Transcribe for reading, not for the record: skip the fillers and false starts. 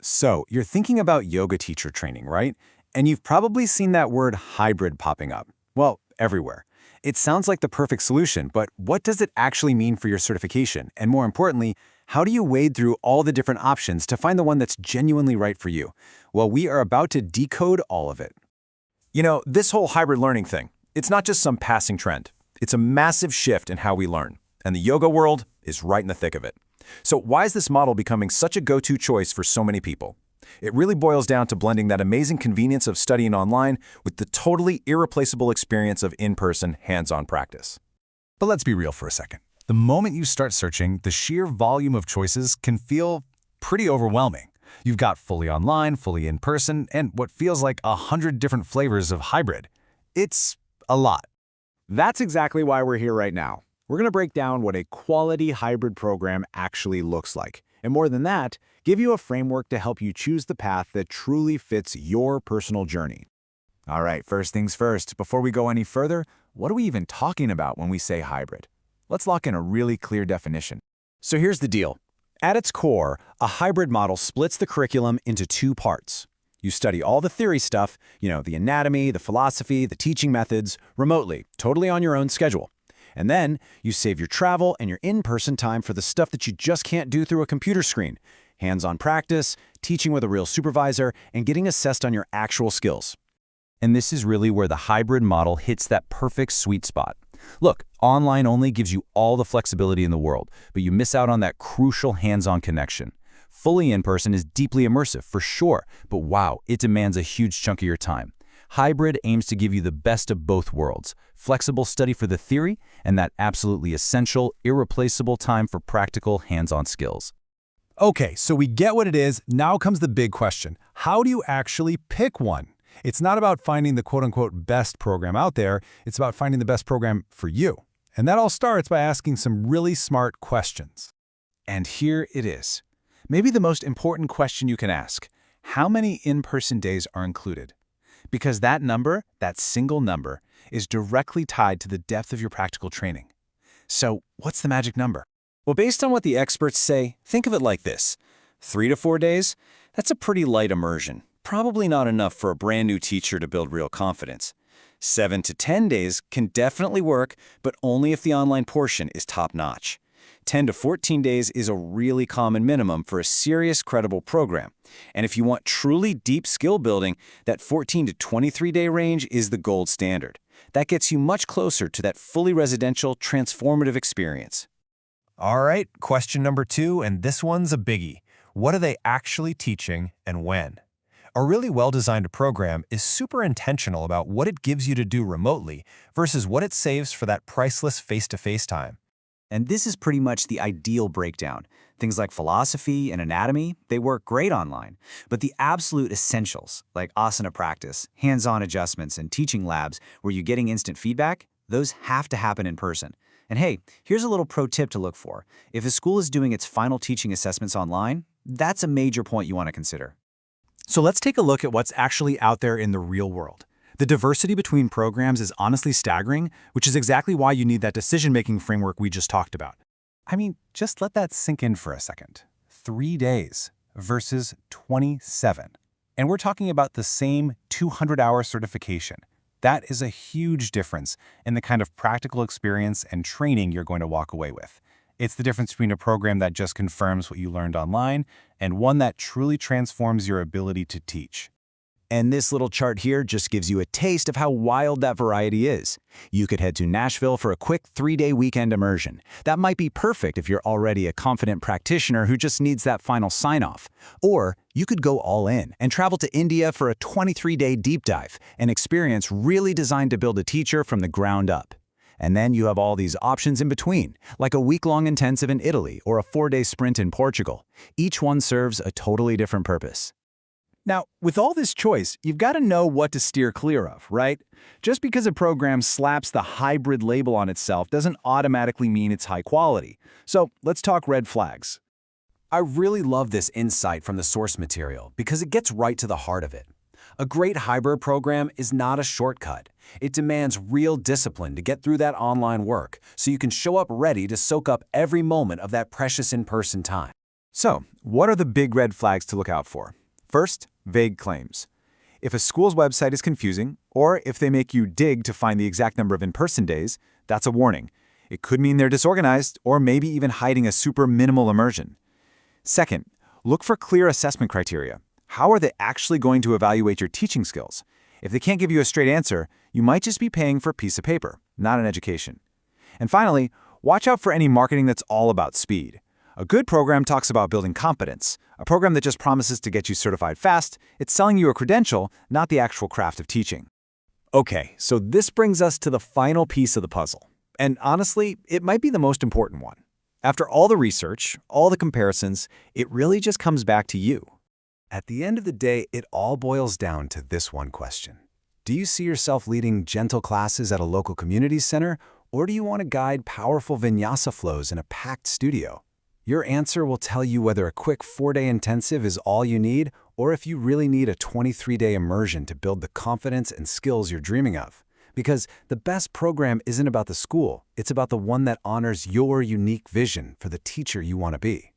So, you're thinking about yoga teacher training, right? And you've probably seen that word hybrid popping up. Well, everywhere. It sounds like the perfect solution, but what does it actually mean for your certification? And more importantly, how do you wade through all the different options to find the one that's genuinely right for you? Well, we are about to decode all of it. You know, this whole hybrid learning thing, it's not just some passing trend. It's a massive shift in how we learn, and the yoga world is right in the thick of it. So why is this model becoming such a go-to choice for so many people? It really boils down to blending that amazing convenience of studying online with the totally irreplaceable experience of in-person, hands-on practice. But let's be real for a second. The moment you start searching, the sheer volume of choices can feel pretty overwhelming. You've got fully online, fully in-person, and what feels like 100 different flavors of hybrid. It's a lot. That's exactly why we're here right now. We're going to break down what a quality hybrid program actually looks like. And more than that, give you a framework to help you choose the path that truly fits your personal journey. All right, first things first, before we go any further, what are we even talking about when we say hybrid? Let's lock in a really clear definition. So here's the deal. At its core, a hybrid model splits the curriculum into two parts. You study all the theory stuff, the anatomy, the philosophy, the teaching methods, remotely, totally on your own schedule. And then you save your travel and your in-person time for the stuff that you just can't do through a computer screen. Hands-on practice, teaching with a real supervisor, and getting assessed on your actual skills. And this is really where the hybrid model hits that perfect sweet spot. Look, online only gives you all the flexibility in the world, but you miss out on that crucial hands-on connection. Fully in-person is deeply immersive, for sure, but wow, it demands a huge chunk of your time. Hybrid aims to give you the best of both worlds, flexible study for the theory, and that absolutely essential, irreplaceable time for practical, hands-on skills. Okay, so we get what it is. Now comes the big question. How do you actually pick one? It's not about finding the quote-unquote best program out there. It's about finding the best program for you. And that all starts by asking some really smart questions. And here it is. Maybe the most important question you can ask. How many in-person days are included? Because that number, that single number, is directly tied to the depth of your practical training. So what's the magic number? Well, based on what the experts say, think of it like this. 3 to 4 days? That's a pretty light immersion. Probably not enough for a brand new teacher to build real confidence. 7 to 10 days can definitely work, but only if the online portion is top-notch. 10 to 14 days is a really common minimum for a serious, credible program. And if you want truly deep skill building, that 14 to 23-day range is the gold standard. That gets you much closer to that fully residential, transformative experience. All right, question number 2, and this one's a biggie. What are they actually teaching and when? A really well-designed program is super intentional about what it gives you to do remotely versus what it saves for that priceless face-to-face time. And this is pretty much the ideal breakdown. Things like philosophy and anatomy, they work great online. But the absolute essentials, like asana practice, hands-on adjustments, and teaching labs where you're getting instant feedback, those have to happen in person. And hey, here's a little pro tip to look for. If a school is doing its final teaching assessments online, that's a major point you want to consider. So let's take a look at what's actually out there in the real world. The diversity between programs is honestly staggering, which is exactly why you need that decision-making framework we just talked about. I mean, just let that sink in for a second. 3 days versus 27. And we're talking about the same 200-hour certification. That is a huge difference in the kind of practical experience and training you're going to walk away with. It's the difference between a program that just confirms what you learned online and one that truly transforms your ability to teach. And this little chart here just gives you a taste of how wild that variety is. You could head to Nashville for a quick 3-day weekend immersion. That might be perfect if you're already a confident practitioner who just needs that final sign-off. Or you could go all in and travel to India for a 23-day deep dive, an experience really designed to build a teacher from the ground up. And then you have all these options in between, like a week-long intensive in Italy or a 4-day sprint in Portugal. Each one serves a totally different purpose. Now, with all this choice, you've got to know what to steer clear of, right? Just because a program slaps the hybrid label on itself doesn't automatically mean it's high quality. So let's talk red flags. I really love this insight from the source material because it gets right to the heart of it. A great hybrid program is not a shortcut. It demands real discipline to get through that online work so you can show up ready to soak up every moment of that precious in-person time. So, what are the big red flags to look out for? First, vague claims. If a school's website is confusing, or if they make you dig to find the exact number of in-person days, that's a warning. It could mean they're disorganized, or maybe even hiding a super minimal immersion. Second, look for clear assessment criteria. How are they actually going to evaluate your teaching skills? If they can't give you a straight answer, you might just be paying for a piece of paper, not an education. And finally, watch out for any marketing that's all about speed. A good program talks about building competence. A program that just promises to get you certified fast, it's selling you a credential, not the actual craft of teaching. Okay, so this brings us to the final piece of the puzzle. And honestly, it might be the most important one. After all the research, all the comparisons, it really just comes back to you. At the end of the day, it all boils down to this one question. Do you see yourself leading gentle classes at a local community center, or do you want to guide powerful vinyasa flows in a packed studio? Your answer will tell you whether a quick 4-day intensive is all you need, or if you really need a 23-day immersion to build the confidence and skills you're dreaming of. Because the best program isn't about the school, it's about the one that honors your unique vision for the teacher you want to be.